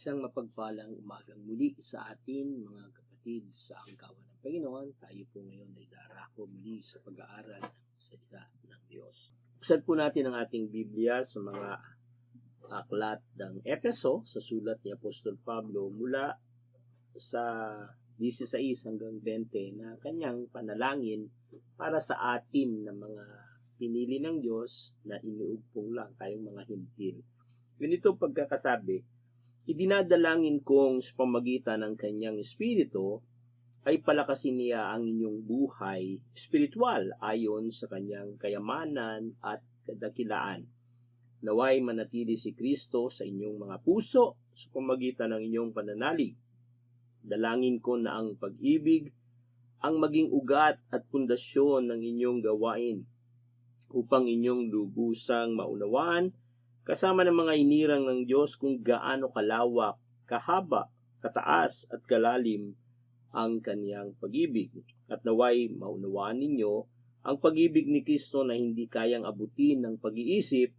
Isang mapagpalang umagang muli sa atin, mga kapatid, sa angkawan ng Panginoon. Tayo po ngayon ay darako muli sa pag-aaral ng salita ng Diyos. Buksan po natin ang ating Biblia sa mga aklat ng Efeso, sa sulat ni Apostol Pablo, mula sa 16 hanggang 20 na kanyang panalangin para sa atin na mga pinili ng Diyos na iniugpong lang tayong mga hintil. Ganito pagkakasabi, idinadalangin kong sa pamagitan ng kanyang espiritu ay palakasin niya ang inyong buhay espiritual ayon sa kanyang kayamanan at kadakilaan. Naway manatili si Kristo sa inyong mga puso sa pamagitan ng inyong pananalig. Dalangin ko na ang pag-ibig ang maging ugat at pundasyon ng inyong gawain upang inyong lubusang maunawaan kasama ng mga inirang ng Diyos kung gaano kalawak, kahaba, kataas at kalalim ang kaniyang pag-ibig. At naway maunawaan ninyo ang pag-ibig ni Kristo na hindi kayang abutin ng pag-iisip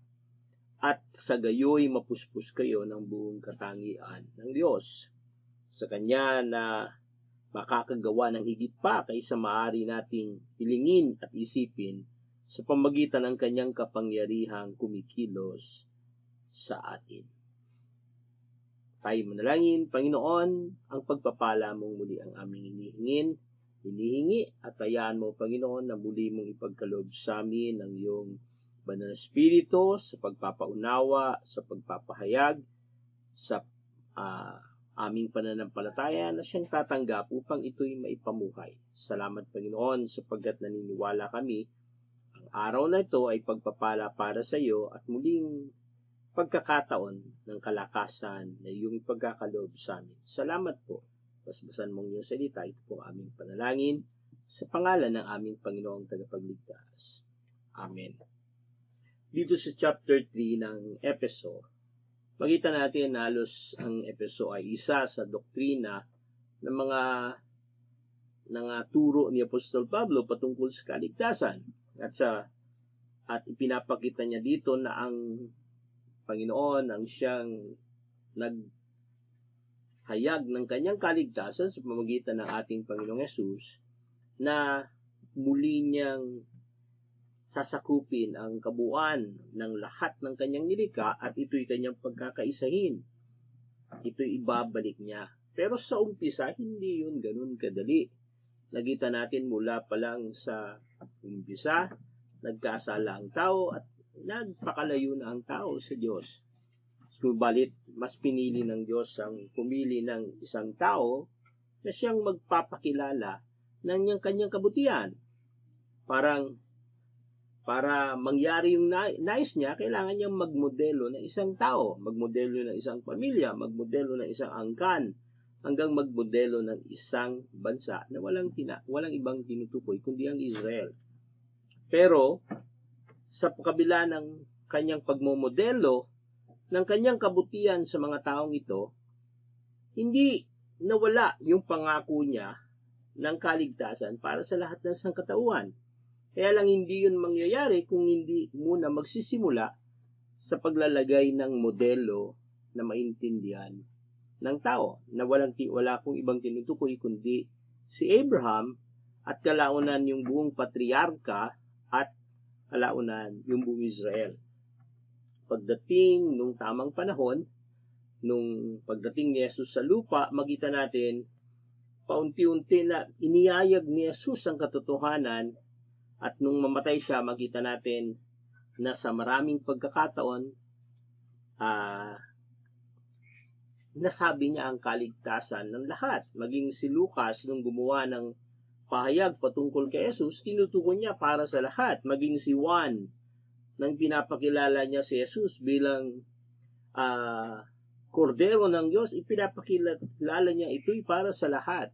at sa gayoy mapuspos kayo ng buong katangian ng Diyos. Sa Kanya na makakagawa ng higit pa kaysa maaari nating hilingin at isipin sa pamagitan ng Kanyang kapangyarihang kumikilos sa atin. Tayo manalangin. Panginoon, ang pagpapala mong muli ang aming hinihingi at hayaan mo, Panginoon, na muli mong ipagkaloob sa amin ang iyong banal na espiritu sa pagpapaunawa, sa pagpapahayag, sa aming pananampalataya na siyang tatanggap upang ito'y maipamuhay. Salamat, Panginoon, sapagkat naniniwala kami ang araw na ito ay pagpapala para sa iyo at muling pagkakataon ng kalakasan na iyong ipagkakaloob sa amin. Salamat po. Basbasan mong iyong salita. Ito po aming panalangin sa pangalan ng aming Panginoong Tagapagligtas. Amen. Dito sa chapter 3 ng Efeso, makita natin na halos ang Efeso ay isa sa doktrina ng mga turo ni Apostol Pablo patungkol sa kaligtasan. At ipinapakita niya dito na ang Panginoon ang siyang naghayag ng kanyang kaligtasan sa pamamagitan ng ating Panginoong Hesus na muli niyang sasakupin ang kabuuan ng lahat ng kanyang nilikha at ito'y kanyang pagkakaisahin. Ito'y ibabalik niya. Pero sa umpisa, hindi yun ganun kadali. Nakita natin mula pa lang sa umpisa, nagkasala ang tao at nagpakalayo na ang tao sa Diyos. Subalit, mas pinili ng Diyos ang pumili ng isang tao na siyang magpapakilala ng kanyang kabutihan. Para mangyari yung nais niya, kailangan niyang magmodelo ng isang tao, magmodelo ng isang pamilya, magmodelo ng isang angkan, hanggang magmodelo ng isang bansa na walang ibang tinutukoy kundi ang Israel. Pero sa kabila ng kanyang pagmomodelo ng kanyang kabutihan sa mga taong ito, hindi nawala yung pangako niya ng kaligtasan para sa lahat ng sangkatauhan. Kaya lang hindi yun mangyayari kung hindi muna magsisimula sa paglalagay ng modelo na maintindihan ng tao, na wala kong ibang tinutukoy kundi si Abraham at kalaunan yung buong patriarka at kalaunan yung buong Israel. Pagdating nung tamang panahon, nung pagdating ni Jesus sa lupa, makita natin paunti-unti na iniyayag ni Jesus ang katotohanan at nung mamatay siya, makita natin na sa maraming pagkakataon nasabi niya ang kaligtasan ng lahat. Maging si Lucas nung gumawa ng pahayag patungkol kay Jesus, tinutukoy niya para sa lahat. Maging si Juan, nang pinapakilala niya si Jesus bilang kordero ng Diyos, ipinapakilala niya ito'y para sa lahat.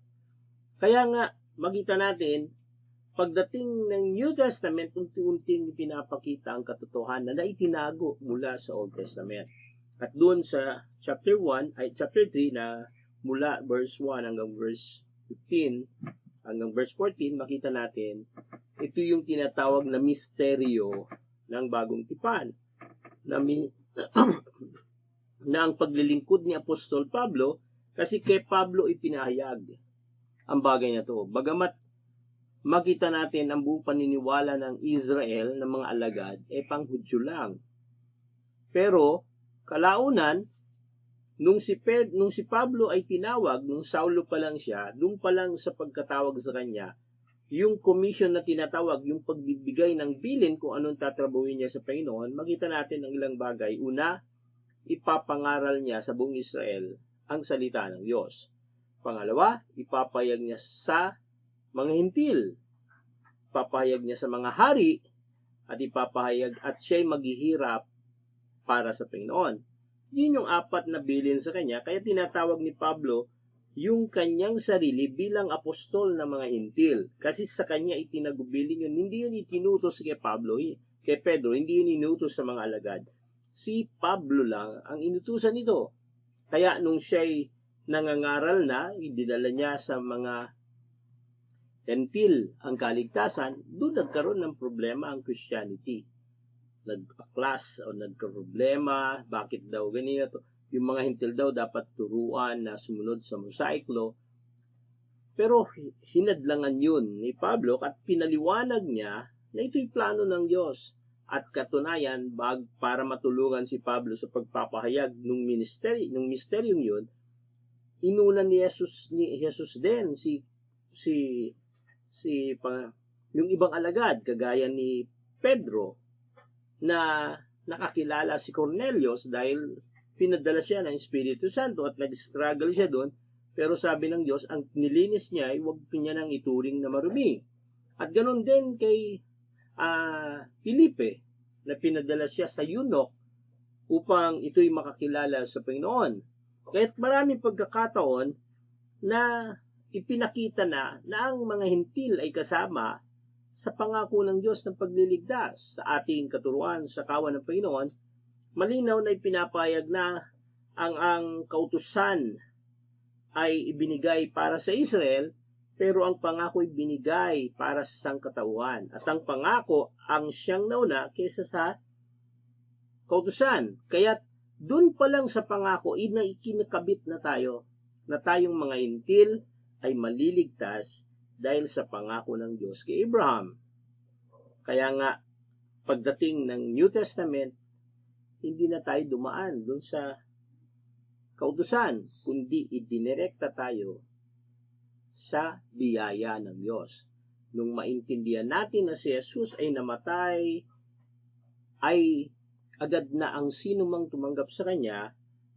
Kaya nga, makita natin, pagdating ng New Testament, unti-unting pinapakita ang katotohanan na itinago mula sa Old Testament. At doon sa chapter 3 na mula verse 1 hanggang verse 15, hanggang verse 14, makita natin, ito yung tinatawag na misteryo ng bagong tipan. na ang paglilingkod ni Apostol Pablo kasi kay Pablo ipinahayag ang bagay na to. Bagamat makita natin ang buong paniniwala ng Israel ng mga alagad pang-Hudyo lang. Pero kalaunan nung si Pablo ay tinawag, nung Saulo pa lang siya, doon pa lang sa pagkatawag sa kanya, yung commission na tinatawag, yung pagbibigay ng bilin kung anong tatrabuhin niya sa Panginoon, makita natin ang ilang bagay. Una, ipapangaral niya sa buong Israel ang salita ng Diyos. Pangalawa, ipapahayag niya sa mga hintil. Ipapahayag niya sa mga hari at ipapahayag at siya'y maghihirap para sa Panginoon. Yun yung apat na bilin sa kanya, kaya tinatawag ni Pablo yung kanyang sarili bilang apostol ng mga hintil. Kasi sa kanya itinagubilin yun. Hindi yun itinutos kay Pedro, hindi yun inutos sa mga alagad. Si Pablo lang ang inutusan nito. Kaya nung siya'y nangangaral na, idinala niya sa mga hintil ang kaligtasan, doon nagkaroon ng problema ang Christianity. Nagpa-class o nagka-problema, bakit daw ganito? Yung mga hintil daw dapat turuan na sumunod sa Mosaic Law. Pero hinadlangan yun ni Pablo at pinaliwanag niya na ito'y plano ng Diyos. At katunayan, para matulungan si Pablo sa pagpapahayag ng misteryong yun, inunan ni Jesus din yung ibang alagad kagaya ni Pedro na nakakilala si Cornelius dahil pinadala siya ng Espiritu Santo at nag-struggle siya doon, pero sabi ng Diyos, ang nilinis niya ay huwag niya nang ituring na marumi. At ganoon din kay Felipe, na pinadala siya sa Eunuch upang ito'y makakilala sa Panginoon. Kaya't maraming pagkakataon na ipinakita na ang mga hintil ay kasama sa pangako ng Diyos ng pagliligtas sa ating katuruan sa kawan ng Panginoon. Malinaw na ipinapayag na ang kautusan ay ibinigay para sa Israel, pero ang pangako ay binigay para sa sangkatauhan. At ang pangako ang siyang nauna kaysa sa kautusan. Kaya dun pa lang sa pangako, ikinakabit na tayo na tayong mga hintil ay maliligtas dahil sa pangako ng Diyos kay Abraham. Kaya nga, pagdating ng New Testament, hindi na tayo dumaan dun sa kautusan, kundi idinirekta tayo sa biyaya ng Diyos. Nung maintindihan natin na si Jesus ay namatay, ay agad na ang sino mang tumanggap sa Kanya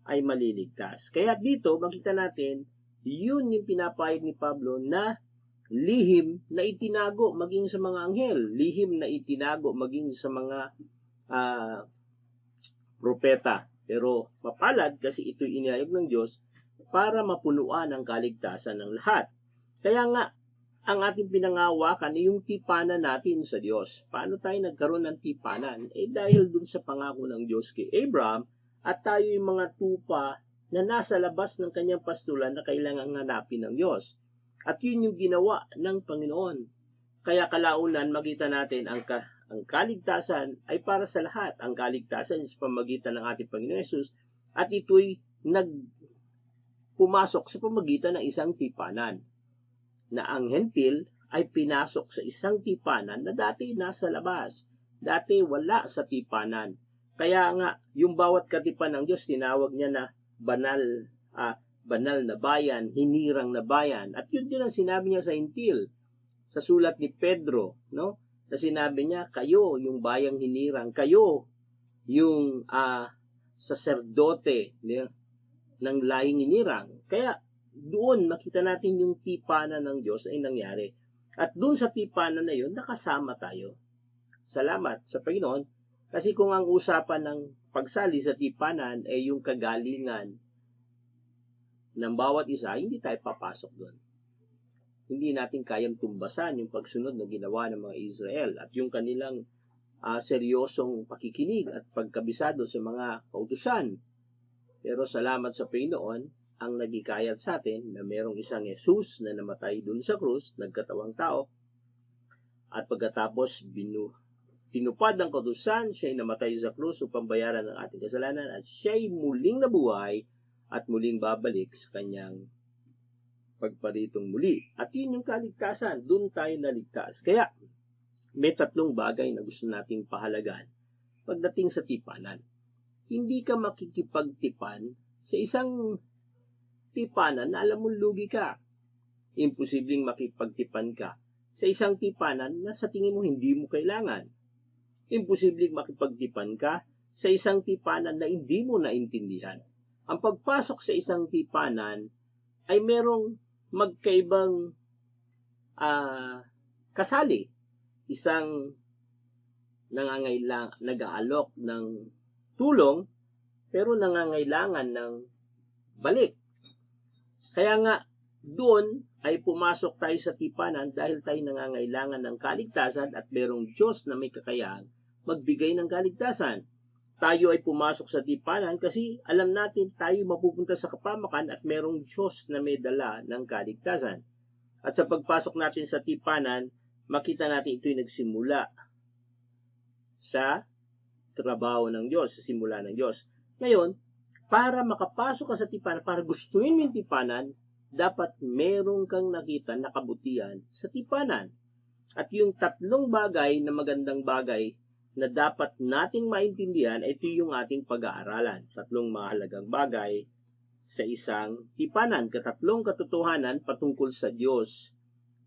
ay maliligtas. Kaya dito, makita natin, yun yung pinapahayag ni Pablo na lihim na itinago maging sa mga anghel, lihim na itinago maging sa mga propeta. Pero mapalad kasi ito'y inihayag ng Diyos para mapunuan ang kaligtasan ng lahat. Kaya nga, ang ating pinangawakan ay yung tipanan natin sa Diyos. Paano tayo nagkaroon ng tipanan? Dahil dun sa pangako ng Diyos kay Abraham, at tayo yung mga tupa na nasa labas ng kanyang pastulan na kailangang hanapin ng Diyos. At yun yung ginawa ng Panginoon. Kaya kalaunan, makita natin ang kaligtasan ay para sa lahat. Ang kaligtasan sa pamagitan ng ating Panginoon Jesus, at ito'y pumasok sa pamagitan ng isang tipanan. Na ang hentil ay pinasok sa isang tipanan na dati nasa labas. Dati wala sa tipanan. Kaya nga, yung bawat katipan ng Diyos, tinawag niya na banal na bayan, hinirang na bayan. At yun din ang sinabi niya sa hintil. Sa sulat ni Pedro, no? Na sinabi niya, kayo yung bayang hinirang, kayo yung saserdote ng lahing hinirang. Kaya doon makita natin yung tipanan ng Diyos ay nangyari. At doon sa tipanan na yun, nakasama tayo. Salamat sa Panginoon. Kasi kung ang usapan ng pagsali sa tipanan ay yung kagalingan ng bawat isa, hindi tayo papasok doon. Hindi natin kayang tumbasan yung pagsunod na ginawa ng mga Israel at yung kanilang seryosong pakikinig at pagkabisado sa mga kautusan. Pero salamat sa Panginoon, ang nagikayat sa atin na mayroong isang Jesus na namatay dun sa krus, nagkatawang tao, at pagkatapos tinupad ang kautusan, siya'y namatay sa krus upang bayaran ng ating kasalanan, at siya'y muling nabuhay at muling babalik sa kanyang pagparitong muli. At yun yung kaligtasan. Doon tayo naligtas. Kaya, may tatlong bagay na gusto nating pahalagaan pagdating sa tipanan. Hindi ka makikipagtipan sa isang tipanan na alam mo lugi ka. Imposibleng makipagtipan ka sa isang tipanan na sa tingin mo hindi mo kailangan. Imposibleng makipagtipan ka sa isang tipanan na hindi mo naintindihan. Ang pagpasok sa isang tipanan ay merong magkaibang kasali. Isang nag-aalok ng tulong pero nangangailangan ng balik. Kaya nga, doon ay pumasok tayo sa tipanan dahil tayo nangangailangan ng kaligtasan at merong Diyos na may kakayahan magbigay ng kaligtasan. Tayo ay pumasok sa tipanan kasi alam natin tayo mapupunta sa kapamakan at merong Diyos na may dala ng kaligtasan. At sa pagpasok natin sa tipanan, makita natin ito'y nagsimula sa trabaho ng Diyos, sa simula ng Diyos. Ngayon, para makapasok ka sa tipanan, para gustuin mo yung tipanan, dapat merong kang nakita na kabutihan sa tipanan. At yung tatlong bagay na magandang bagay na dapat nating maintindihan, ito yung ating pag-aaralan. Tatlong mahalagang bagay sa isang tipanan. Katatlong katotohanan patungkol sa Diyos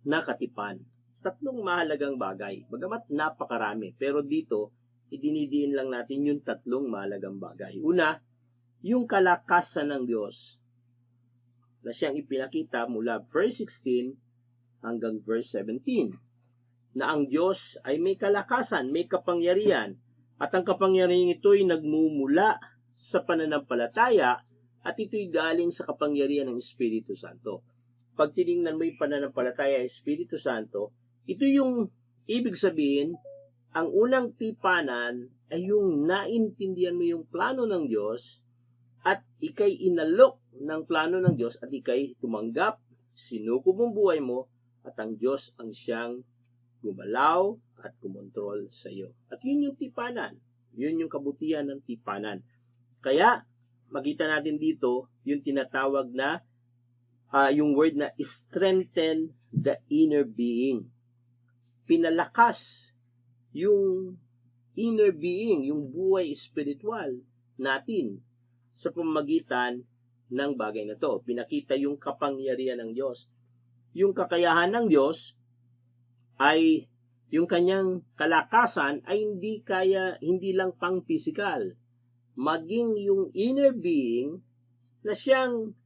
na katipan. Tatlong mahalagang bagay. Bagamat napakarami. Pero dito, idinidiin lang natin yung tatlong mahalagang bagay. Una, yung kalakasan ng Diyos na siyang ipinakita mula verse 16 hanggang verse 17. Na ang Diyos ay may kalakasan, may kapangyarihan, at ang kapangyarihan ito'y nagmumula sa pananampalataya at ito'y galing sa kapangyarihan ng Espiritu Santo. Pag tinignan mo yung pananampalataya ng Espiritu Santo, ito yung ibig sabihin, ang unang tipanan ay yung naintindihan mo yung plano ng Diyos at ikay inalok ng plano ng Diyos at ikay tumanggap, sinuko mong buhay mo at ang Diyos ang siyang gumalaw at kumontrol sa iyo. At yun yung tipanan. Yun yung kabutihan ng tipanan. Kaya, makita natin dito yung tinatawag na yung word na strengthen the inner being. Pinalakas yung inner being, yung buhay espiritual natin sa pamamagitan ng bagay na to. Pinakita yung kapangyarihan ng Diyos. Yung kakayahan ng Diyos ay yung kanyang kalakasan ay hindi lang pang physical, maging yung inner being na siyang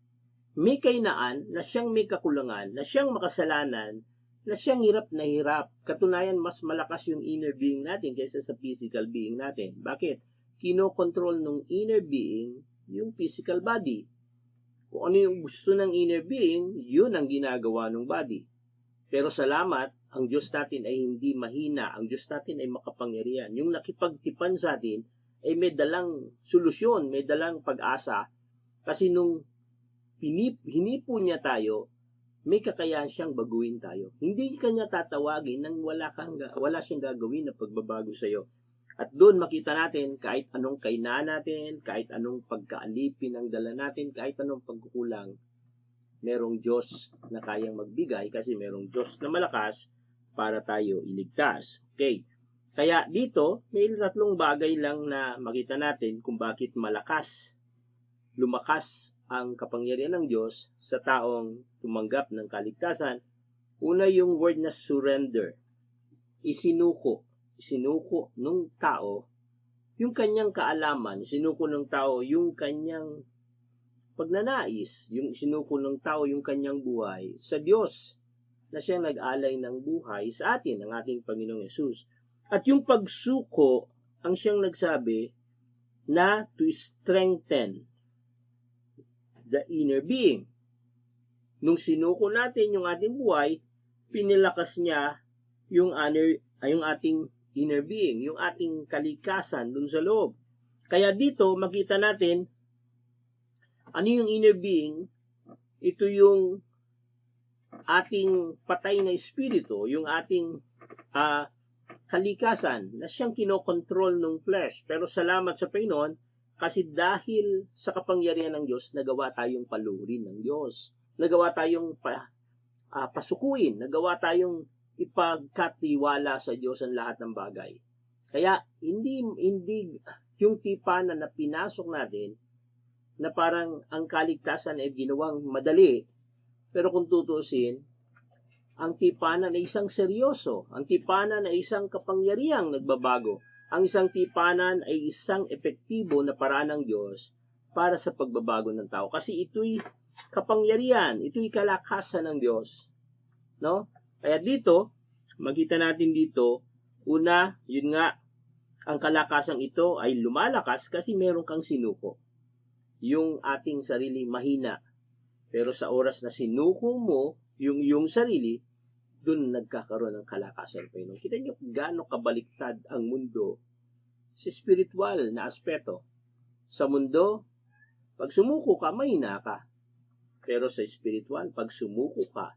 may kainaan, na siyang may kakulangan, na siyang makasalanan, na siyang hirap na hirap. Katunayan, mas malakas yung inner being natin kaysa sa physical being natin. Bakit? Kinokontrol ng inner being yung physical body. Kung ano yung gusto ng inner being, yun ang ginagawa ng body. Pero salamat, ang Diyos natin ay hindi mahina. Ang Diyos natin ay makapangyarihan. Yung nakipagtipan sa atin ay may dalang solusyon, may dalang pag-asa. Kasi nung hinipo niya tayo, may kakayahan siyang baguhin tayo. Hindi kanya tatawagin nang wala siyang gagawin na pagbabago sa iyo. At doon makita natin kahit anong kainaan natin, kahit anong pagkaalipin ang dala natin, kahit anong pagkukulang, merong Diyos na kayang magbigay kasi merong Diyos na malakas para tayo iligtas. Okay. Kaya dito, may tatlong bagay lang na makita natin kung bakit lumakas ang kapangyarihan ng Diyos sa taong tumanggap ng kaligtasan. Una yung word na surrender. Isinuko nung tao yung kanyang kaalaman, isinuko ng tao yung kanyang pagnanais, yung isinuko ng tao yung kanyang buhay sa Diyos na siyang nag-alay ng buhay sa atin, ang ating Panginoong Yesus. At yung pagsuko ang siyang nagsabi na to strengthen the inner being. Nung sinuko natin yung ating buhay, pinilakas niya yung ating inner being, yung ating kalikasan dun sa loob. Kaya dito, makita natin, ano yung inner being? Ito yung ating patay na espiritu, yung ating kalikasan na siyang kinokontrol ng flesh. Pero salamat sa Panginoon, kasi dahil sa kapangyarihan ng Diyos, nagawa tayong palurin ng Diyos. Nagawa tayong pasukuin. Nagawa tayong ipagkatiwala sa Diyos ang lahat ng bagay. Kaya hindi yung tipanan na pinasok natin na parang ang kaligtasan ay ginawang madali. Pero kung tutusin, ang tipanan ay isang seryoso. Ang tipanan ay isang kapangyarihang nagbabago. Ang isang tipanan ay isang epektibo na paraan ng Diyos para sa pagbabago ng tao. Kasi ito'y kapangyarihan, ito'y kalakasan ng Diyos. No? Kaya dito, makita natin dito, una, yun nga, ang kalakasang ito ay lumalakas kasi meron kang sinuko. Yung ating sarili mahina. Pero sa oras na sinuko mo yung iyong sarili, dun nagkakaroon ng kalakasan pa yun. Kita nyo gaano kabaliktad ang mundo sa spiritual na aspeto. Sa mundo, pag sumuko ka, mahina ka. Pero sa spiritual, pag sumuko ka,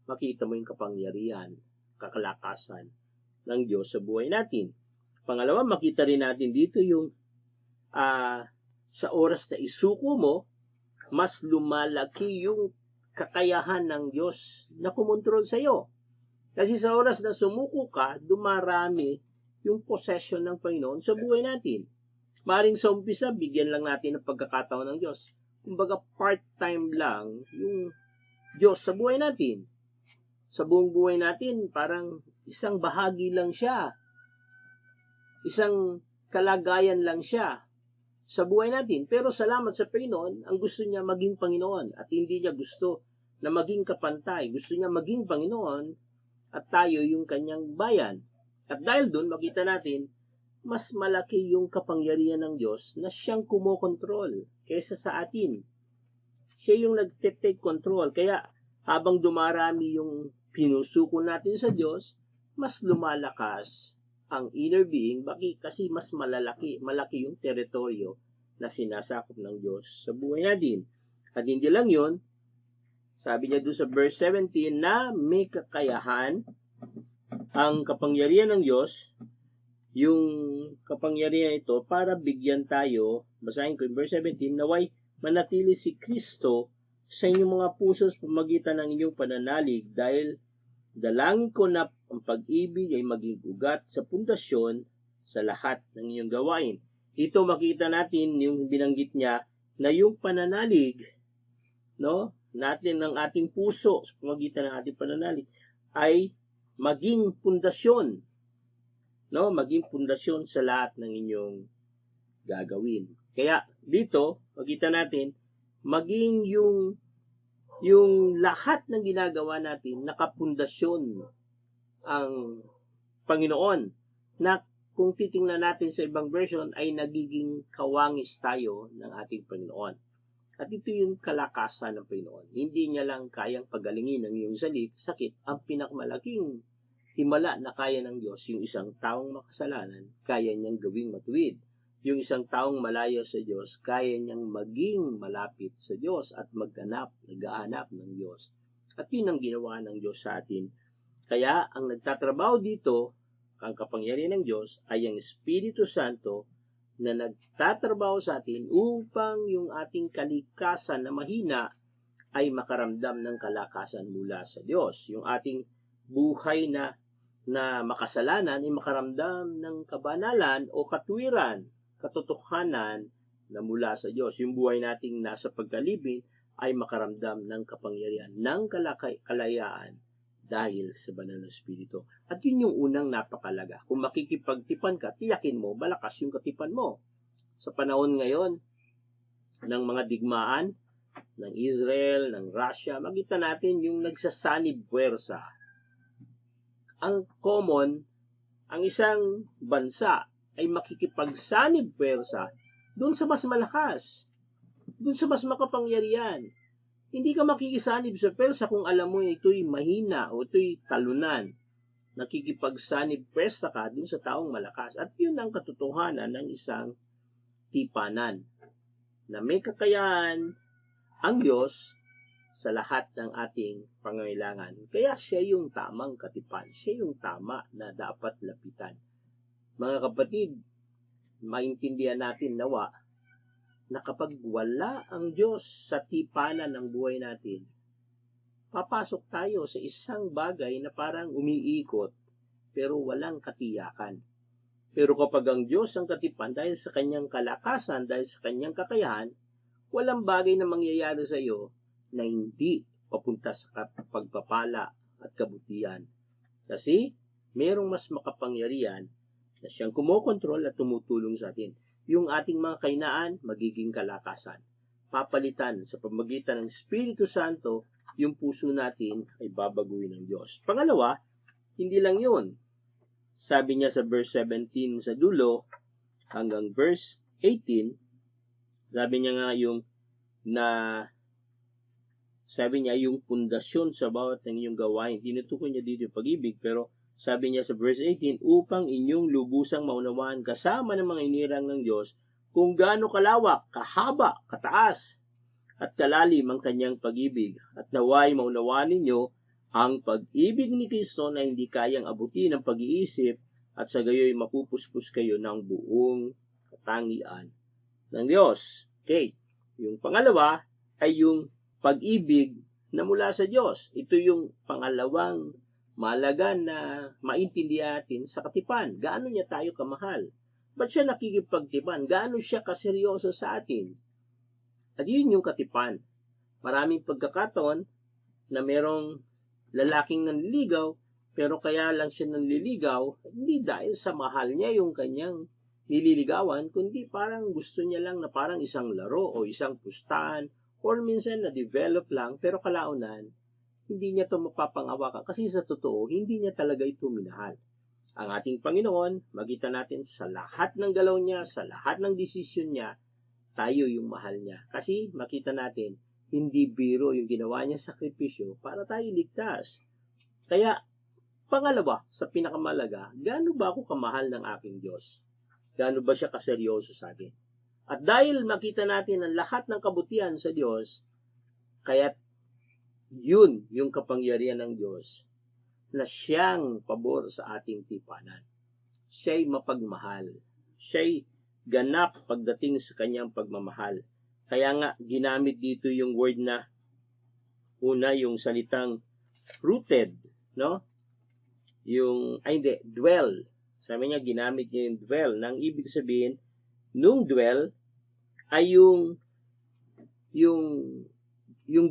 makita mo yung kapangyarihan, kakalakasan ng Diyos sa buhay natin. Pangalawa, makita rin natin dito yung sa oras na isuko mo, mas lumalaki yung kakayahan ng Diyos na kumontrol sa iyo. Kasi sa oras na sumuko ka, dumarami yung possession ng Panginoon sa buhay natin. Maring sa umpisa, bigyan lang natin ng pagkakataon ng Diyos. Kumbaga, part-time lang yung Diyos sa buhay natin. Sa buong buhay natin, parang isang bahagi lang siya. Isang kalagayan lang siya sa buhay natin. Pero salamat sa Panginoon, ang gusto niya maging Panginoon at hindi niya gusto na maging kapantay. Gusto niya maging Panginoon at tayo yung kanyang bayan. At dahil dun, makita natin, mas malaki yung kapangyarihan ng Diyos na siyang kumokontrol kaysa sa atin. Siya yung nag-take control. Kaya habang dumarami yung pinusuko natin sa Diyos, mas lumalakas ang inner being, kasi mas malaki yung teritoryo na sinasakop ng Diyos sa buhay natin. At hindi lang yun, sabi niya doon sa verse 17 na may kakayahan ang kapangyarihan ng Diyos, yung kapangyarihan ito para bigyan tayo, basahin ko yung verse 17, naway manatili si Kristo sa inyong mga puso sa pamagitan ng inyong pananalig dahil dalangin ko na ang pag-ibig ay maging ugat sa pundasyon sa lahat ng inyong gawain. Ito makita natin yung binanggit niya na yung pananalig, no, natin ng ating puso sa pamagitan ng ating pananalig ay maging pundasyon, no, maging pundasyon sa lahat ng inyong gagawin. Kaya dito makita natin maging yung lahat ng ginagawa natin nakapundasyon ang Panginoon, na kung titingnan natin sa ibang version ay nagiging kawangis tayo ng ating Panginoon. At ito yung kalakasan ng Panginoon. Hindi niya lang kayang pagalingin ang iyong sakit. Ang pinakamalaking himala na kaya ng Diyos, yung isang taong makasalanan, kaya niyang gawing matuwid. Yung isang taong malayo sa Diyos, kaya niyang maging malapit sa Diyos at nag-aanap ng Diyos. At yun ang ginawa ng Diyos sa atin. Kaya ang nagtatrabaho dito, ang kapangyarihan ng Diyos, ay ang Espiritu Santo na nagtatrabaho sa atin upang yung ating kalikasan na mahina ay makaramdam ng kalakasan mula sa Diyos. Yung ating buhay na makasalanan ay makaramdam ng kabanalan o katwiran, katotohanan na mula sa Diyos. Yung buhay nating nasa pagkalibing ay makaramdam ng kapangyarihan, ng kalayaan dahil sa banal na Espiritu. At yun yung unang napakalaga. Kung makikipagtipan ka, tiyakin mo, malakas yung katipan mo. Sa panahon ngayon ng mga digmaan ng Israel, ng Russia, makita natin yung nagsasanib puwersa. Ang common, ang isang bansa ay makikipagsanib puwersa doon sa mas malakas, doon sa mas makapangyarihan. Hindi ka makikisanib sa persa kung alam mo ito'y mahina o ito'y talunan. Nakikipagsanib persa ka dun sa taong malakas. At yun ang katotohanan ng isang tipanan. Na may kakayahan ang Diyos sa lahat ng ating pangangailangan. Kaya siya yung tamang katipan. Siya yung tama na dapat lapitan. Mga kapatid, maintindihan natin nawa na kapag wala ang Diyos sa tipanan ng buhay natin, papasok tayo sa isang bagay na parang umiikot pero walang katiyakan. Pero kapag ang Diyos ang katipan dahil sa kanyang kalakasan, dahil sa kanyang kakayahan, walang bagay na mangyayari sa iyo na hindi papunta sa pagpapala at kabutihan. Kasi merong mas makapangyarihan na siyang kumokontrol at tumutulong sa atin. Yung ating mga kainaan, magiging kalakasan. Papalitan sa pamamagitan ng Espiritu Santo, yung puso natin ay babaguhin ng Diyos. Pangalawa, hindi lang yun. Sabi niya sa verse 17 sa dulo hanggang verse 18, sabi niya nga yung pundasyon sa bawat ng inyong gawain. Tinutukoy niya dito yung pag-ibig, pero sabi niya sa verse 18, upang inyong lubusang maunawaan kasama ng mga inirang ng Diyos kung gaano kalawak, kahaba, kataas, at kalalim ang kanyang pag-ibig. At naway maunawaan ninyo ang pag-ibig ni Kristo na hindi kayang abutin ng pag-iisip at sa gayoy mapupuspos kayo ng buong katangian ng Diyos. Okay. Yung pangalawa ay yung pag-ibig na mula sa Diyos. Ito yung pangalawang mahalaga na maintindihan natin sa katipan. Gaano niya tayo kamahal? Ba't siya nakikipagtipan? Gaano siya kaseryoso sa atin? At yun yung katipan. Maraming pagkakataon na merong lalaking nanliligaw, pero kaya lang siya nanliligaw, hindi dahil sa mahal niya yung kanyang nililigawan, kundi parang gusto niya lang na parang isang laro o isang pustahan, or minsan na-develop lang, pero kalaunan, hindi niya ito mapapangawakan kasi sa totoo, hindi niya talaga ito minahal. Ang ating Panginoon, makita natin sa lahat ng galaw niya, sa lahat ng desisyon niya, tayo yung mahal niya. Kasi makita natin, hindi biro yung ginawa niya sakripisyo para tayo ligtas. Kaya, pangalawa, sa pinakamalaga, gaano ba ako kamahal ng aking Diyos? Gaano ba siya kaseryoso sa akin? At dahil makita natin ang lahat ng kabutihan sa Diyos, kaya yun yung kapangyarihan ng Diyos na siyang pabor sa ating tipanan. Siya'y mapagmahal. Siya'y ganap pagdating sa kanyang pagmamahal. Kaya nga, ginamit dito yung word na una, yung salitang rooted, no? Dwell. Sabi niya, ginamit niya yung dwell. Nang ibig sabihin, nung dwell, ay yung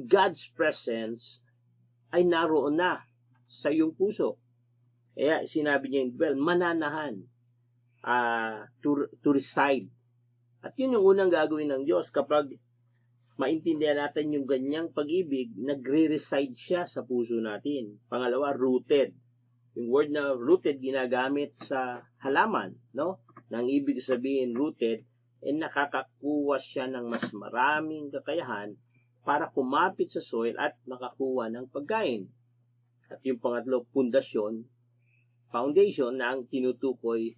God's presence ay naroon na sa iyong puso. Kaya sinabi niya yung dwell, mananahan, to reside. At yun yung unang gagawin ng Diyos kapag maintindihan natin yung ganyang pag-ibig, nagre-reside siya sa puso natin. Pangalawa, rooted. Yung word na rooted ginagamit sa halaman, no? Nang ibig sabihin rooted, nakakakuha siya ng mas maraming kakayahan para kumapit sa soil at makakuha ng pagkain. At yung pangatlo, pundasyon, foundation na ang tinutukoy,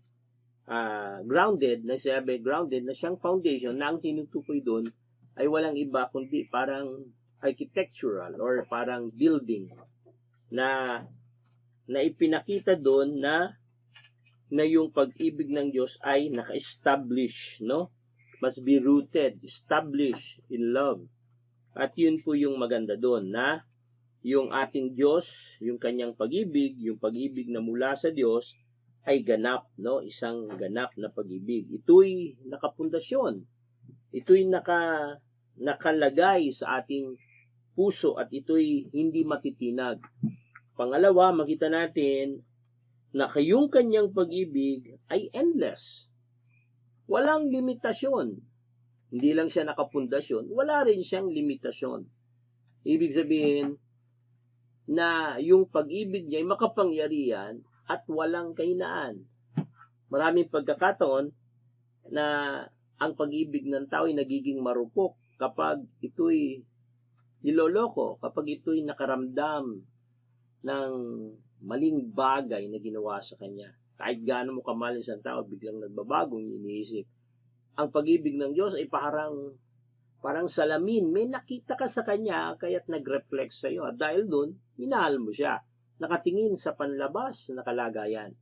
grounded na siyang foundation na ang tinutukoy doon ay walang iba kundi parang architectural or parang building na ipinakita doon na yung pag-ibig ng Diyos ay naka-establish, no? Must be rooted, established in love. At yun po yung maganda doon na yung ating Diyos, yung kanyang pag-ibig, yung pag-ibig na mula sa Diyos ay ganap, no? Isang ganap na pag-ibig. Ito'y nakapundasyon. Ito'y nakalagay sa ating puso at ito'y hindi matitinag. Pangalawa, makita natin na yung kanyang pag-ibig ay endless. Walang limitasyon. Hindi lang siya nakapundasyon, wala rin siyang limitasyon. Ibig sabihin na yung pag-ibig niya ay makapangyarihan at walang kahinaan. Maraming pagkakataon na ang pag-ibig ng tao ay nagiging marupok kapag ito'y niloloko, kapag ito'y nakaramdam ng maling bagay na ginawa sa kanya. Kahit gaano mo kamahal isang tao, biglang nagbabagong iniisip. Ang pag-ibig ng Diyos ay parang Parang salamin, may nakita ka sa kanya, kaya't nag-reflect sa iyo. At dahil doon, minahal mo siya. Nakatingin sa panlabas na kalagayan.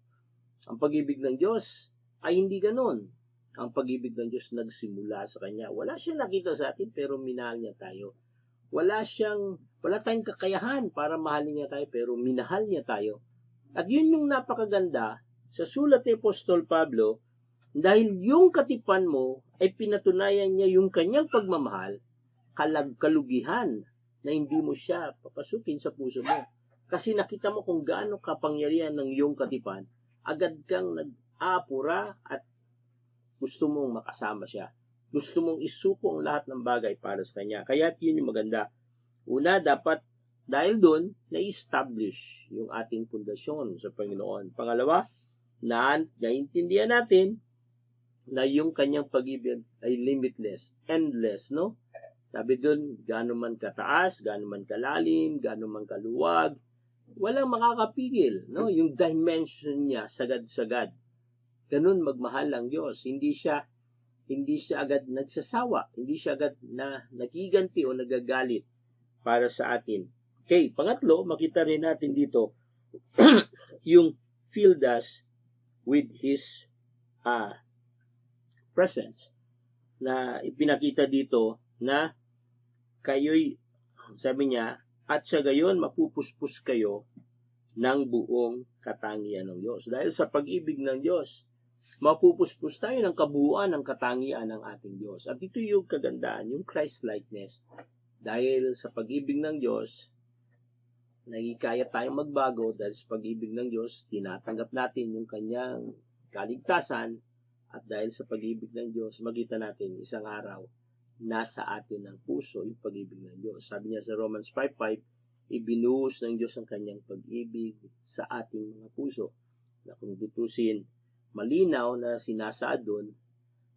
Ang pag-ibig ng Diyos ay hindi ganun. Ang pag-ibig ng Diyos nagsimula sa kanya. Wala siyang nakita sa atin, pero minahal niya tayo. Wala tayong kakayahan para mahalin niya tayo, pero minahal niya tayo. At yun yung napakaganda sa sulat ni Apostol Pablo, dahil yung katipan mo ay pinatunayan niya yung kanyang pagmamahal, kalugihan na hindi mo siya papasukin sa puso mo. Kasi nakita mo kung gaano kapangyarihan ng iyong katipan, agad kang nag-apura at gusto mong makasama siya. Gusto mong isuko ang lahat ng bagay para sa kanya. Kaya yun yung maganda. Una, dapat dahil doon, na-establish yung ating pundasyon sa Panginoon. Pangalawa, naintindihan natin na yung kanyang pag-ibig ay limitless, endless, no? Sabi doon, gaano man kataas, gaano man kalalim, gaano man kaluwag, walang makakapigil, no? Yung dimension niya, sagad-sagad. Ganun magmahal ang Diyos. Hindi siya agad nagsasawa, hindi siya agad na nagiganti o nagagalit para sa atin. Okay, pangatlo, makita rin natin dito yung filled us with His presence, na ipinakita dito na kayo'y, sabi niya, at sa gayon mapupuspos kayo ng buong katangian ng Diyos. Dahil sa pag-ibig ng Diyos, mapupuspos tayo ng kabuuan ng katangian ng ating Diyos. At ito yung kagandaan, yung Christ-likeness. Dahil sa pag-ibig ng Diyos, nagikaya tayong magbago. Dahil sa pag-ibig ng Diyos, tinatanggap natin yung kanyang kaligtasan. At dahil sa pag-ibig ng Diyos, makita natin isang araw, nasa atin ng puso yung pag-ibig ng Diyos. Sabi niya sa Romans 5:5, ibinuhos ng Diyos ang kanyang pag-ibig sa ating mga puso. Na kung tutusin, malinaw na sinasaad doon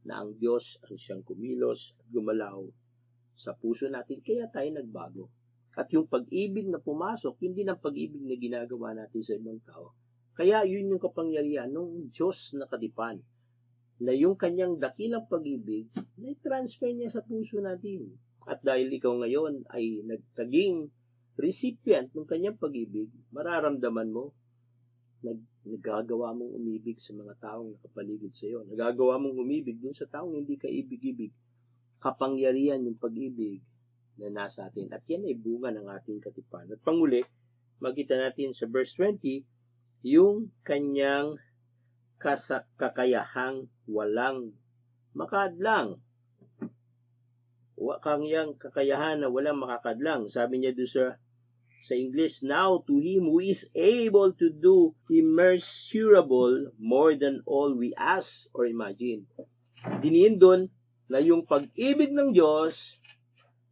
na ang Diyos ang siyang kumilos at gumalaw sa puso natin, kaya tayo nagbago. At yung pag-ibig na pumasok, hindi ng pag-ibig na ginagawa natin sa ibang tao. Kaya yun yung kapangyarihan ng Diyos na katipan, na yung kanyang dakilang pag-ibig, na-transfer niya sa puso natin. At dahil ikaw ngayon ay nagtaging recipient ng kanyang pag-ibig, mararamdaman mo, nagagawa mong umibig sa mga taong nakapaligid sa iyo. Nagagawa mong umibig dun sa taong hindi ka ibig-ibig. Kapangyarihan yung pag-ibig na nasa atin. At yan ay bunga ng ating katipan. At panguli, makita natin sa verse 20, yung kanyang kakayahang walang makadlang. Kanyang kakayahan na walang makakadlang. Sabi niya doon sa English, now to Him who is able to do immeasurable more than all we ask or imagine. Diniin doon na yung pag-ibig ng Diyos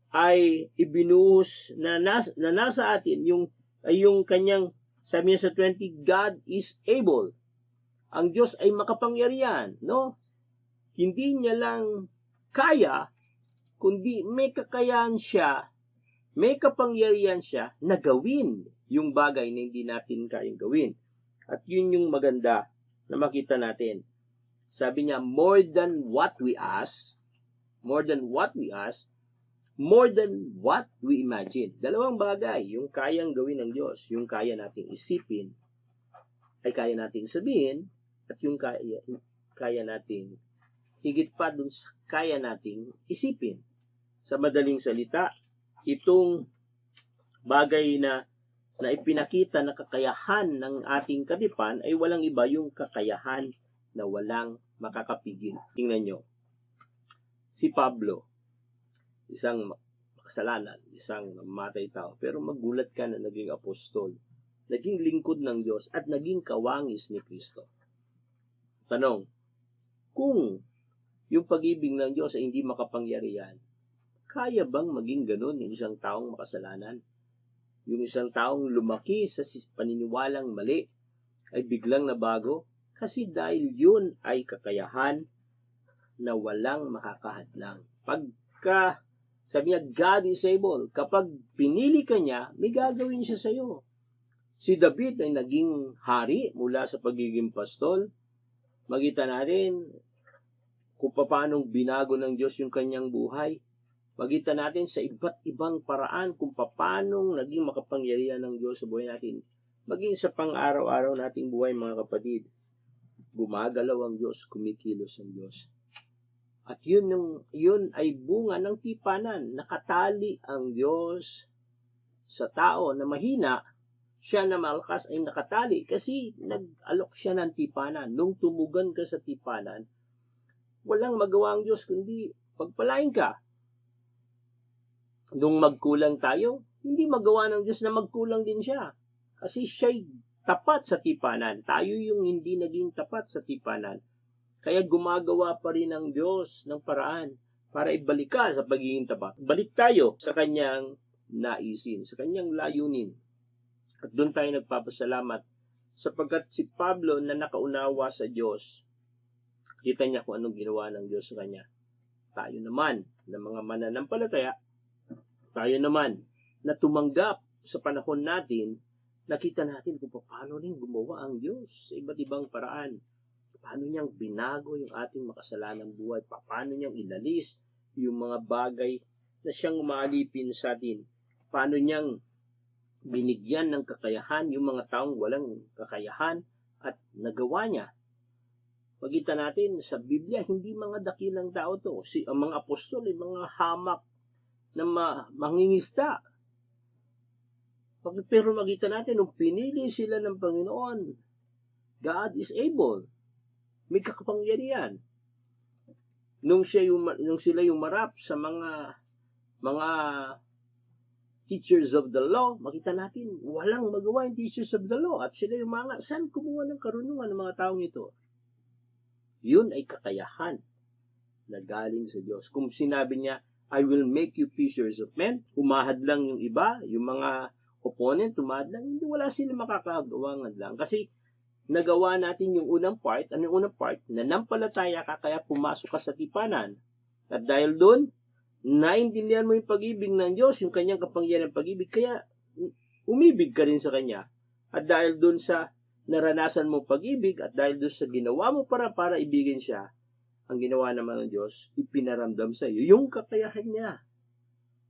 ay ibinuhos na nasa atin, yung kanyang, sabi niya sa 20, God is able. Ang Diyos ay makapangyarihan, no? Hindi niya lang kaya, kundi may kakayahan siya, may kapangyarihan siya na gawin yung bagay na hindi natin kayang gawin. At yun yung maganda na makita natin. Sabi niya, more than what we ask, more than what we imagine. Dalawang bagay, yung kayang gawin ng Diyos, yung kaya nating isipin, ay kaya nating sabihin, at yung kaya nating higit pa dun sa kaya nating isipin. Sa madaling salita, itong bagay na ipinakita na kakayahan ng ating katipan ay walang iba, yung kakayahan na walang makakapigil. Tingnan nyo, si Pablo, isang makasalanan, isang namatay tao, pero magulat ka na naging apostol, naging lingkod ng Diyos, at naging kawangis ni Kristo. Tanong, kung yung pag-ibig ng Diyos ay hindi makapangyarihan, kaya bang maging ganun yung isang taong makasalanan? Yung isang taong lumaki sa paniniwalang mali ay biglang nabago? Kasi dahil yun ay kakayahan na walang makakahadlang. Pagka, sabi niya, God is able. Kapag pinili ka niya, may gagawin siya sa iyo. Si David ay naging hari mula sa pagiging pastol. Makita natin kung paano binago ng Diyos yung kanyang buhay. Pagitan natin sa iba't ibang paraan kung paano naging makapangyarihan ng Diyos sa buhay natin. Maging sa pang-araw-araw nating buhay, mga kapatid. Gumagalaw ang Diyos, kumikilos ang Diyos. At yun ay bunga ng tipanan. Nakatali ang Diyos sa tao na mahina, siya na malakas ay nakatali kasi nag-alok siya ng tipanan. Nung tumugan ka sa tipanan, walang magawa ang Diyos kundi pagpalain ka. Nung magkulang tayo, hindi magawa ng Diyos na magkulang din siya. Kasi siya'y tapat sa tipanan. Tayo yung hindi naging tapat sa tipanan. Kaya gumagawa pa rin ang Diyos ng paraan para ibalik ka sa pagiging tapat. Balik tayo sa kanyang naisin, sa kanyang layunin. At doon tayo nagpapasalamat sapagkat si Pablo na nakaunawa sa Diyos, kita niya kung anong ginawa ng Diyos sa kanya. Tayo naman na mga mananampalataya, tayo naman na tumanggap sa panahon natin, nakita natin kung paano rin gumawa ang Diyos sa iba't ibang paraan. Paano niyang binago yung ating makasalanang buhay, paano niyang inalis yung mga bagay na siyang umaalipin sa atin, paano niyang binigyan ng kakayahan yung mga taong walang kakayahan at nagawa niya. Pagitan natin sa Biblia, hindi mga dakilang tao to. Ang mga apostol ay mga hamak na mangingista. Pero makita natin, nung pinili sila ng Panginoon, God is able. May kakapangyarihan. Nung sila yumarap sa mga teachers of the law, makita natin, walang magawa yung teachers of the law. At sila yung mga, saan kumuha ng karunungan ng mga taong ito? Yun ay kakayahan na galing sa Diyos. Kung sinabi niya, I will make you fishers of men, umahad lang yung iba, yung mga opponent, umahad lang, hindi, wala sila makakagawa lang. Kasi nagawa natin yung unang part, ano yung unang part? Nanampalataya ka, kaya pumasok ka sa tipanan. At dahil doon, naintindihan mo yung pag-ibig ng Diyos, yung kanyang kapangyarihan ng pag-ibig, kaya umibig ka rin sa Kanya. At dahil doon sa naranasan mo pag-ibig, at dahil doon sa ginawa mo para ibigin siya, ang ginawa naman ng Diyos, ipinaramdam sa iyo yung kakayahan niya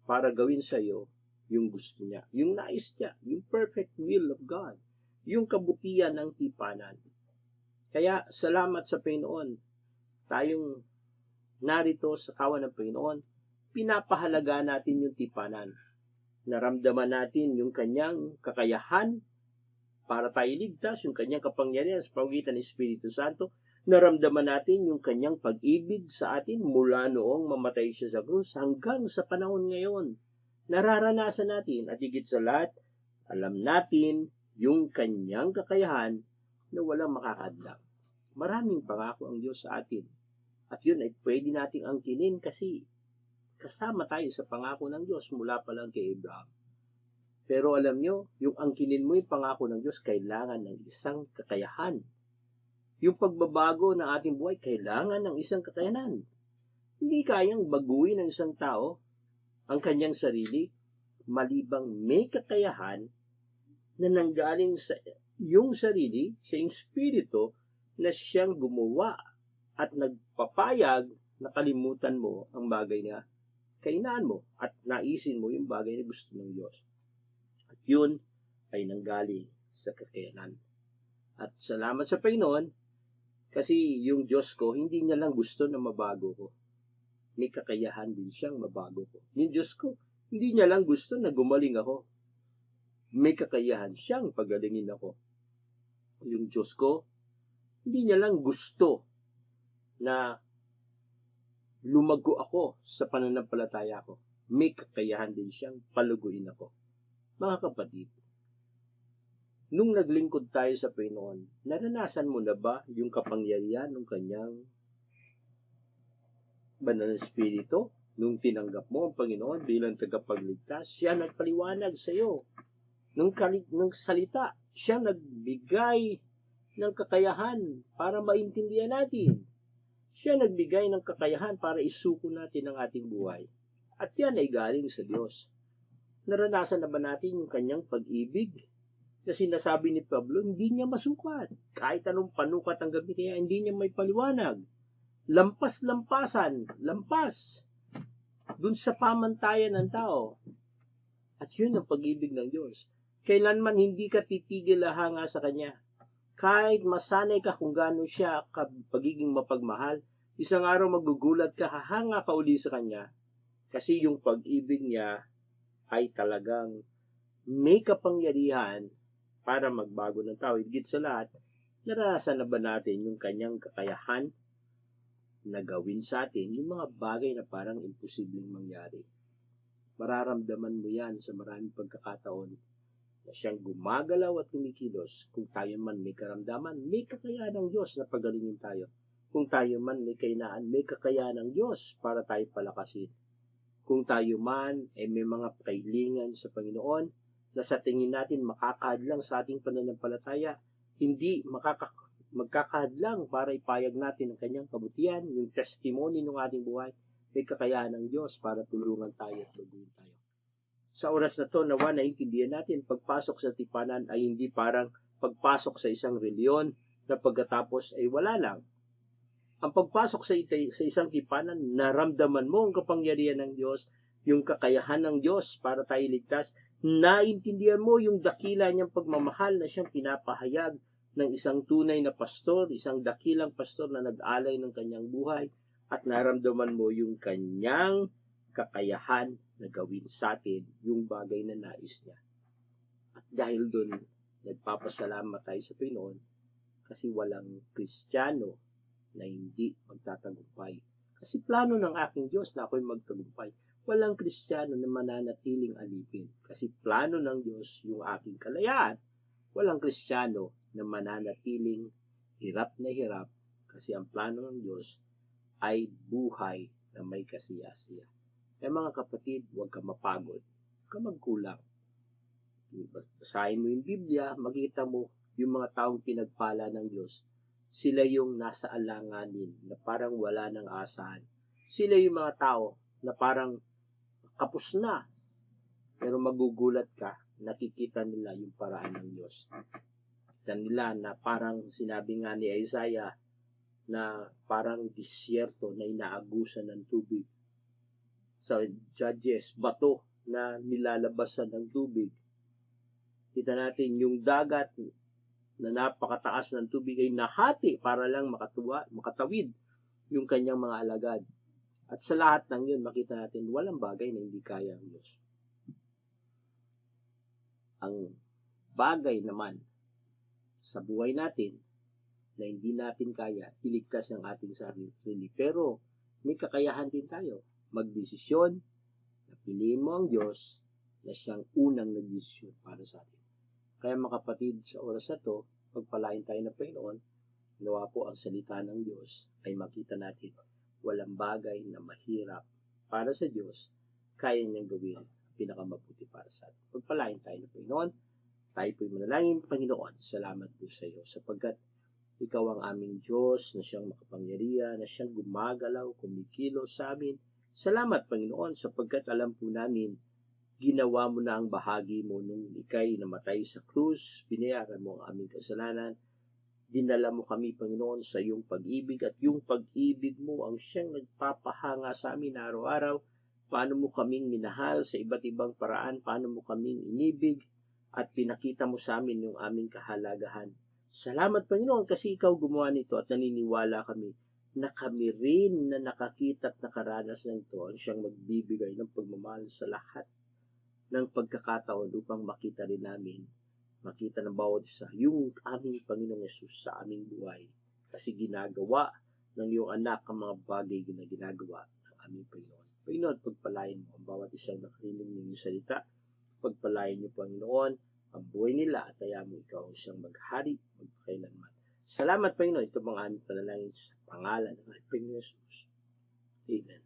para gawin sa iyo yung gusto niya, yung nais niya, yung perfect will of God, yung kabutihan ng tipanan. Kaya salamat sa Panginoon, tayong narito sa kawan ng Panginoon, pinapahalaga natin yung tipanan. Naramdaman natin yung kanyang kakayahan para tayo ligtas, yung kanyang kapangyarihan sa pamamagitan ng Espiritu Santo. Naramdaman natin yung kanyang pag-ibig sa atin mula noong mamatay siya sa krus hanggang sa panahon ngayon. Nararanasan natin at higit sa lahat, alam natin yung kanyang kakayahan na walang makakadlang. Maraming pangako ang Diyos sa atin. At yun ay pwede nating angkinin kasi kasama tayo sa pangako ng Diyos mula pa lang kay Abraham. Pero alam nyo, yung angkinin mo yung pangako ng Diyos, kailangan ng isang kakayahan. Yung pagbabago ng ating buhay, kailangan ng isang kakayahan. Hindi kayang baguhin ng isang tao ang kanyang sarili, malibang may kakayahan na nanggaling sa iyong sarili, sa iyong spirito, na siyang gumawa at nagpapayag na kalimutan mo ang bagay na kainaan mo at naisin mo yung bagay na gusto ng Diyos. At yun ay nanggaling sa kakayanan. At salamat sa Panginoon kasi yung Diyos ko, hindi niya lang gusto na mabago ko. May kakayahan din siyang mabago ko. Yung Diyos ko, hindi niya lang gusto na gumaling ako. May kakayahan siyang pagalingin ako. Yung Diyos ko, hindi niya lang gusto na lumago ako sa pananampalataya ko. May kakayahan din siyang paluguin ako. Mga kapatid, nung naglingkod tayo sa Panginoon, naranasan mo na ba yung kapangyarihan ng kanyang banal na Espiritu? Nung tinanggap mo ang Panginoon bilang tagapagligtas, siya nagpaliwanag sa iyo. Nung salita, siya nagbigay ng kakayahan para maintindihan natin. Siya nagbigay ng kakayahan para isuko natin ang ating buhay. At yan ay galing sa Diyos. Naranasan na ba natin yung kanyang pag-ibig? Kasi sinasabi ni Pablo, hindi niya masukat. Kahit anong panukat ang gabi niya, hindi niya may paliwanag. Lampas-lampas. dun sa pamantayan ng tao. At yun ang pag-ibig ng Diyos. Kailanman hindi ka titigil hanga sa Kanya. Kahit masanay ka kung gaano siya pagiging mapagmahal, isang araw magugulat ka, hahanga ka uli sa Kanya. Kasi yung pag-ibig niya ay talagang may kapangyarihan para magbago ng tao. Higit sa lahat, naranasan na ba natin yung Kanyang kakayahan na gawin sa atin yung mga bagay na parang imposibleng mangyari? Mararamdaman mo yan sa maraming pagkakataon na siyang gumagalaw at kumikilos. Kung tayo man may karamdaman, may kakayahan ng Diyos na pagalingin tayo. Kung tayo man may kahinaan, may kakayahan ng Diyos para tayo palakasin. Kung tayo man ay may mga kailingan sa Panginoon na sa tingin natin makakahadlang sa ating pananampalataya, hindi magkakahadlang para ipayag natin ang Kanyang kabutihan, yung testimony ng ating buhay, may kakayahan ng Diyos para tulungan tayo at baguhin tayo. Sa oras na to, nawa naintindihan natin, pagpasok sa tipanan ay hindi parang pagpasok sa isang reliyon na pagkatapos ay wala lang. Ang pagpasok sa isang tipanan, naramdaman mo ang kapangyarihan ng Diyos, yung kakayahan ng Diyos para tayo ligtas, naintindihan mo yung dakila niyang pagmamahal na siyang pinapahayag ng isang tunay na pastor, isang dakilang pastor na nag-alay ng kanyang buhay, at naramdaman mo yung kanyang kakayahan na gawin sa atin yung bagay na nais niya. At dahil doon, nagpapasalamat tayo sa Panginoon kasi walang Kristiyano na hindi magtatagumpay. Kasi plano ng aking Diyos na ako'y magtagumpay. Walang Kristiyano na mananatiling alipin. Kasi plano ng Diyos yung aking kalayaan. Walang Kristiyano na mananatiling hirap na hirap kasi ang plano ng Diyos ay buhay na may kasiyasiya. Kaya mga kapatid, huwag ka mapagod, huwag ka magkulang. Basahin mo yung Biblia, makita mo yung mga taong pinagpala ng Diyos. Sila yung nasa alanganin na parang wala ng asahan. Sila yung mga tao na parang kapos na. Pero magugulat ka, nakikita nila yung paraan ng Diyos. Kita nila na parang sinabi nga ni Isaiah, na parang disyerto na inaagusan ng tubig. Sa Judges, bato na nilalabasan ng tubig. Kita natin yung dagat na napakataas ng tubig ay nahati para lang makatawid yung kanyang mga alagad. At sa lahat ng yun, makita natin walang bagay na hindi kaya ang Diyos. Ang bagay naman sa buhay natin na hindi natin kaya, iligtas ng ating sarili. Pero may kakayahan din tayo. Magdesisyon, na piliin mo ang Diyos na siyang unang nagdesisyon para sa atin. Kaya mga kapatid, sa oras na to, pagpalain tayo ng Panginoon, nawa po ang salita ng Diyos ay makita natin walang bagay na mahirap para sa Diyos, kaya niyang gawin pinakamabuti para sa atin. Pagpalain tayo ng Panginoon, tayo po'y manalangin. Panginoon, salamat po sa iyo sapagkat ikaw ang aming Diyos na siyang makapangyarihan, na siyang gumagalaw, kumikilos sa amin. Salamat, Panginoon, sapagkat alam po namin, ginawa mo na ang bahagi mo nung ika'y namatay sa krus, binayaran mo ang aming kasalanan, dinala mo kami, Panginoon, sa iyong pag-ibig at yung pag-ibig mo ang siyang nagpapahanga sa amin araw-araw. Paano mo kaming minahal sa iba't ibang paraan, paano mo kaming inibig at pinakita mo sa amin yung aming kahalagahan. Salamat, Panginoon, kasi ikaw gumawa nito at naniniwala kami na kami rin na nakakita at nakaranas ng ito ang siyang magbibigay ng pagmamahal sa lahat ng pagkakataon upang makita rin namin, makita ng bawat isa, yung aming Panginoong Yesus sa aming buhay. Kasi ginagawa ng iyong anak ang mga bagay na ginagawa ng aming Panginoon. Panginoon, pagpalain mo ang bawat isang nakarinig ng iyong salita. Pagpalain niyo, Panginoon, ang buhay nila at ayaw mo ikaw siyang maghari, magpakailanman. Salamat, Panginoon. Ito mga aming panalangin sa pangalan ng Panginoon Yesus. Amen.